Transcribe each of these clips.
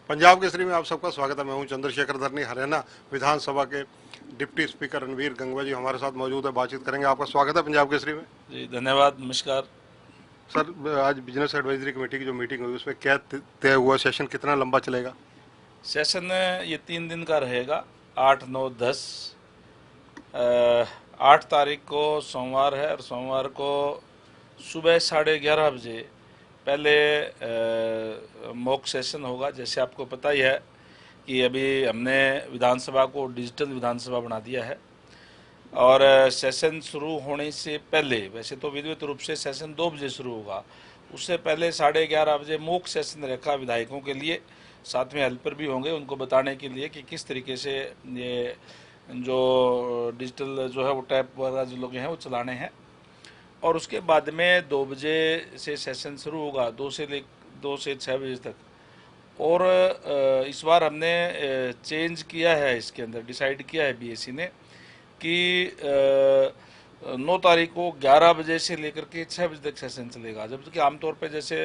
पंजाब केसरी में आप सबका स्वागत है। मैं हूं चंद्रशेखर धरनी। हरियाणा विधानसभा के डिप्टी स्पीकर रणवीर गंगवा जी हमारे साथ मौजूद है, बातचीत करेंगे। आपका स्वागत है पंजाब केसरी में। जी धन्यवाद, नमस्कार। सर, आज बिजनेस एडवाइजरी कमेटी की जो मीटिंग हुई उसमें क्या तय हुआ? सेशन कितना लंबा चलेगा? सेशन ये 3 दिन का रहेगा, 8, 9, 10। 8 तारीख को सोमवार है और सोमवार को सुबह 11:30 बजे पहले मॉक सेशन होगा। जैसे आपको पता ही है कि अभी हमने विधानसभा को डिजिटल विधानसभा बना दिया है और सेशन शुरू होने से पहले, वैसे तो विधिवत रूप से सेशन 2 बजे शुरू होगा, उससे पहले 11:30 बजे मॉक सेशन रखा विधायकों के लिए। साथ में हेल्पर भी होंगे उनको बताने के लिए कि किस तरीके से ये जो डिजिटल जो है वो टैप वगैरह जो लोग हैं वो चलाने हैं। और उसके बाद में 2 बजे से सेशन शुरू होगा, 2 से 6 बजे तक। और इस बार हमने चेंज किया है, इसके अंदर डिसाइड किया है बीएससी ने कि 9 तारीख को 11 बजे से लेकर के 6 बजे तक सेशन चलेगा, जबकि आमतौर पे जैसे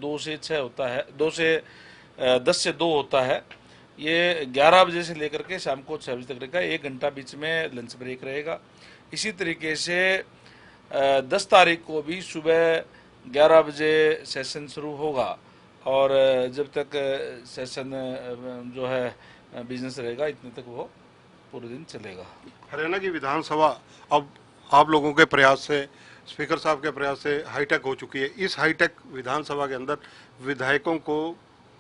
2 से 6 होता है, 10 से 2 होता है। ये 11 बजे से लेकर के शाम को 6 बजे तक रहेगा, 1 घंटा बीच में लंच ब्रेक रहेगा। इसी तरीके से 10 तारीख को भी सुबह 11 बजे सेशन शुरू होगा और जब तक सेशन जो है बिजनेस रहेगा इतने तक वो पूरे दिन चलेगा। हरियाणा की विधानसभा अब आप लोगों के प्रयास से, स्पीकर साहब के प्रयास से हाईटेक हो चुकी है। इस हाईटेक विधानसभा के अंदर विधायकों को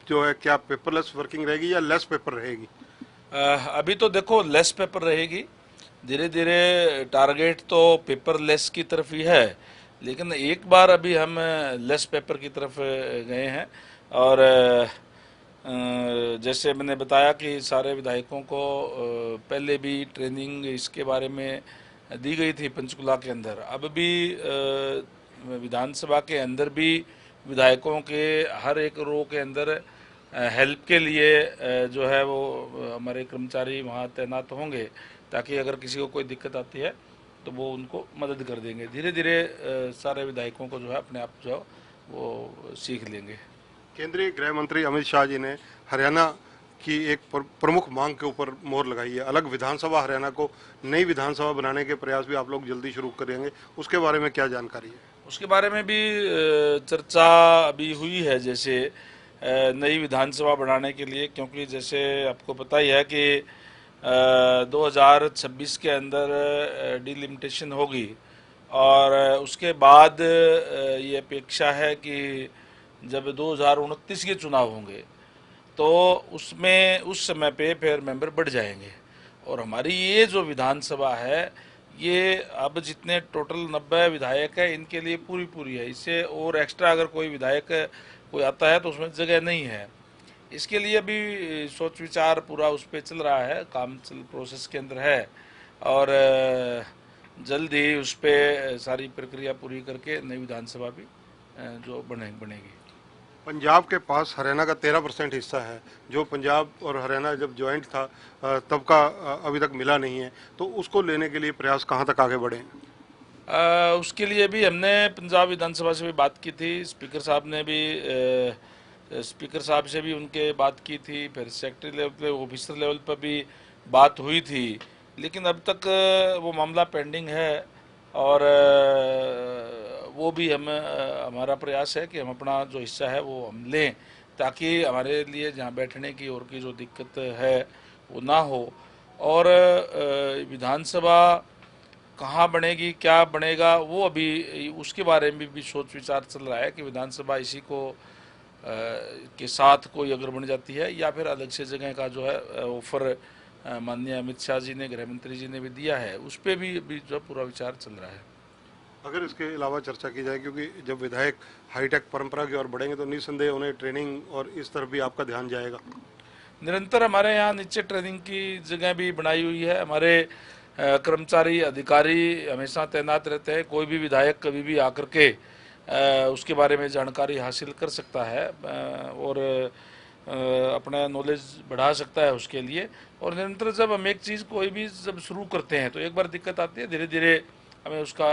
जो है क्या पेपरलेस वर्किंग रहेगी या लेस पेपर रहेगी? अभी तो देखो लेस पेपर रहेगी, धीरे धीरे टारगेट तो पेपरलेस की तरफ ही है, लेकिन एक बार अभी हम लेस पेपर की तरफ गए हैं। और जैसे मैंने बताया कि सारे विधायकों को पहले भी ट्रेनिंग इसके बारे में दी गई थी पंचकुला के अंदर। अब भी विधानसभा के अंदर भी विधायकों के हर एक रो के अंदर हेल्प के लिए जो है वो हमारे कर्मचारी वहाँ तैनात होंगे, ताकि अगर किसी को कोई दिक्कत आती है तो वो उनको मदद कर देंगे। धीरे धीरे सारे विधायकों को जो है अपने आप जो है वो सीख लेंगे। केंद्रीय गृह मंत्री अमित शाह जी ने हरियाणा की एक प्रमुख मांग के ऊपर मोहर लगाई है। अलग विधानसभा हरियाणा को नई विधानसभा बनाने के प्रयास भी आप लोग जल्दी शुरू करेंगे, उसके बारे में क्या जानकारी है? उसके बारे में भी चर्चा अभी हुई है, जैसे नई विधानसभा बनाने के लिए, क्योंकि जैसे आपको पता ही है कि 2026 के अंदर डिलिमिटेशन होगी और उसके बाद ये अपेक्षा है कि जब 2029 के चुनाव होंगे तो उसमें उस समय पे फिर मेंबर बढ़ जाएंगे। और हमारी ये जो विधानसभा है ये अब जितने टोटल 90 विधायक है इनके लिए पूरी पूरी है। इससे और एक्स्ट्रा अगर कोई विधायक कोई आता है तो उसमें जगह नहीं है। इसके लिए अभी सोच विचार पूरा उस पर चल रहा है, काम चल प्रोसेस के अंदर है और जल्द ही उस पर सारी प्रक्रिया पूरी करके नई विधानसभा भी जो बनेगी। पंजाब के पास हरियाणा का 13% हिस्सा है, जो पंजाब और हरियाणा जब ज्वाइंट था तब का अभी तक मिला नहीं है। तो उसको लेने के लिए प्रयास कहाँ तक आगे बढ़े? उसके लिए भी हमने पंजाब विधानसभा से भी बात की थी, स्पीकर साहब ने भी स्पीकर साहब से भी उनके बात की थी, फिर सेक्रेटरी लेवल पे, ऑफिसर लेवल पर भी बात हुई थी, लेकिन अब तक वो मामला पेंडिंग है। और वो भी हमारा प्रयास है कि हम अपना जो हिस्सा है वो हम लें, ताकि हमारे लिए जहाँ बैठने की और की जो दिक्कत है वो ना हो। और विधानसभा कहाँ बनेगी, क्या बनेगा, वो अभी उसके बारे में भी सोच विचार चल रहा है कि विधानसभा इसी को के साथ कोई अगर बन जाती है या फिर अलग से जगह का जो है ऑफर माननीय अमित शाह जी ने, गृह मंत्री जी ने भी दिया है, उस पर भी अभी जो पूरा विचार चल रहा है। अगर इसके अलावा चर्चा की जाए, क्योंकि जब विधायक हाईटेक परंपरा की ओर बढ़ेंगे तो निस्संदेह उन्हें ट्रेनिंग और इस तरफ भी आपका ध्यान जाएगा। निरंतर हमारे यहाँ नीचे ट्रेनिंग की जगह भी बनाई हुई है। हमारे कर्मचारी अधिकारी हमेशा तैनात रहते हैं, कोई भी विधायक कभी भी आकर के उसके बारे में जानकारी हासिल कर सकता है और अपना नॉलेज बढ़ा सकता है उसके लिए। और निरंतर जब हम एक चीज़ कोई भी जब शुरू करते हैं तो एक बार दिक्कत आती है, धीरे धीरे हमें उसका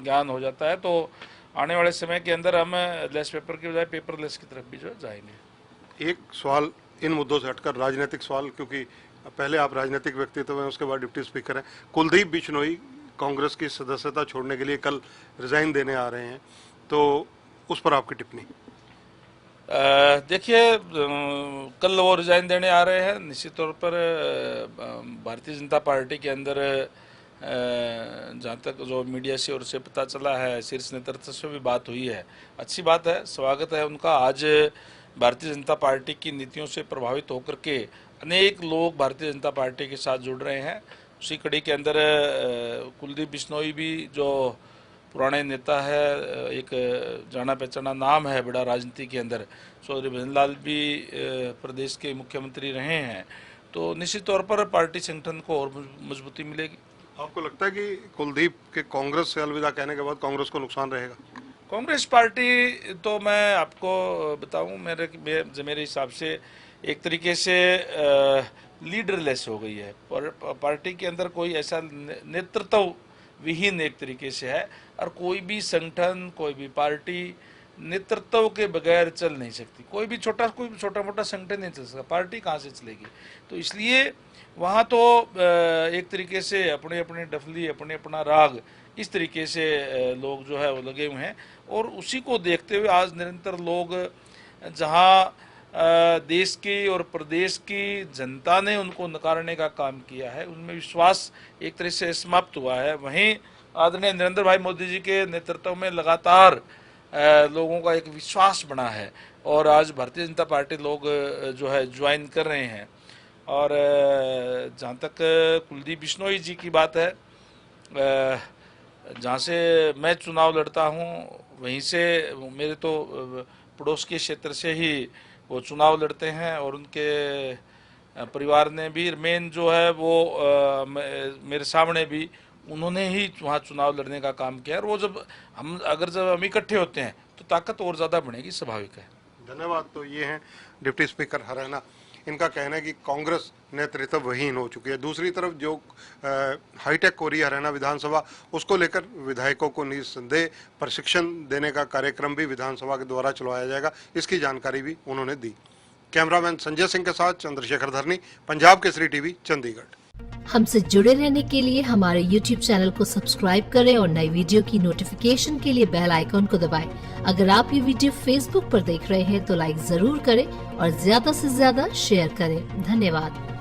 ज्ञान हो जाता है। तो आने वाले समय के अंदर हम लेस पेपर के बजाय पेपरलेस की तरफ भी जो जाएंगे। एक सवाल इन मुद्दों से हटकर राजनीतिक सवाल, क्योंकि पहले आप राजनीतिक व्यक्तित्व हैं, उसके बाद डिप्टी स्पीकर हैं। कुलदीप बिश्नोई कांग्रेस की सदस्यता छोड़ने के लिए कल रिजाइन देने आ रहे हैं, तो उस पर आपकी टिप्पणी? देखिए, कल वो रिजाइन देने आ रहे हैं। निश्चित तौर पर भारतीय जनता पार्टी के अंदर जहाँ तक जो मीडिया से और से पता चला है, शीर्ष नेतृत्व से भी बात हुई है, अच्छी बात है, स्वागत है उनका। आज भारतीय जनता पार्टी की नीतियों से प्रभावित होकर के अनेक लोग भारतीय जनता पार्टी के साथ जुड़ रहे हैं। उसी कड़ी के अंदर कुलदीप बिश्नोई भी जो पुराने नेता है, एक जाना पहचाना नाम है बड़ा राजनीति के अंदर, चौधरी भजनलाल भी प्रदेश के मुख्यमंत्री रहे हैं, तो निश्चित तौर पर पार्टी संगठन को और मजबूती मिलेगी। आपको लगता है कि कुलदीप के कांग्रेस से अलविदा कहने के बाद कांग्रेस को नुकसान रहेगा? कांग्रेस पार्टी तो मैं आपको बताऊं, मेरे हिसाब से एक तरीके से लीडरलेस हो गई है। पार्टी के अंदर कोई ऐसा नेतृत्व विहीन एक तरीके से है, और कोई भी संगठन, कोई भी पार्टी नेतृत्व के बगैर चल नहीं सकती। कोई छोटा मोटा संगठन नहीं चल सकता, पार्टी कहाँ से चलेगी? तो इसलिए वहाँ तो एक तरीके से अपने अपने डफली, अपने अपना राग, इस तरीके से लोग जो है वो लगे हुए हैं। और उसी को देखते हुए आज निरंतर लोग, जहाँ देश की और प्रदेश की जनता ने उनको नकारने का काम किया है, उनमें विश्वास एक तरह से समाप्त हुआ है। वहीं आदरणीय नरेंद्र भाई मोदी जी के नेतृत्व में लगातार लोगों का एक विश्वास बना है, और आज भारतीय जनता पार्टी लोग जो है ज्वाइन कर रहे हैं। और जहाँ तक कुलदीप बिश्नोई जी की बात है, जहाँ से मैं चुनाव लड़ता हूँ, वहीं से मेरे तो पड़ोस के क्षेत्र से ही वो चुनाव लड़ते हैं, और उनके परिवार ने भी मेन जो है वो मेरे सामने भी उन्होंने ही वहाँ चुनाव लड़ने का काम किया। और वो जब हम इकट्ठे होते हैं तो ताकत और ज़्यादा बढ़ेगी, स्वाभाविक है। धन्यवाद। तो ये हैं डिप्टी स्पीकर हरियाणा। इनका कहना है कि कांग्रेस नेतृत्व वहीन हो चुकी है। दूसरी तरफ जो हाईटेक हो रही है हरियाणा विधानसभा, उसको लेकर विधायकों को निस्संदेह प्रशिक्षण देने का कार्यक्रम भी विधानसभा के द्वारा चलवाया जाएगा, इसकी जानकारी भी उन्होंने दी। कैमरामैन संजय सिंह के साथ चंद्रशेखर धरनी, पंजाब केसरी टीवी, चंडीगढ़। हमसे जुड़े रहने के लिए हमारे YouTube चैनल को सब्सक्राइब करें और नई वीडियो की नोटिफिकेशन के लिए बेल आइकॉन को दबाएं। अगर आप ये वीडियो Facebook पर देख रहे हैं तो लाइक जरूर करें और ज्यादा से ज्यादा शेयर करें। धन्यवाद।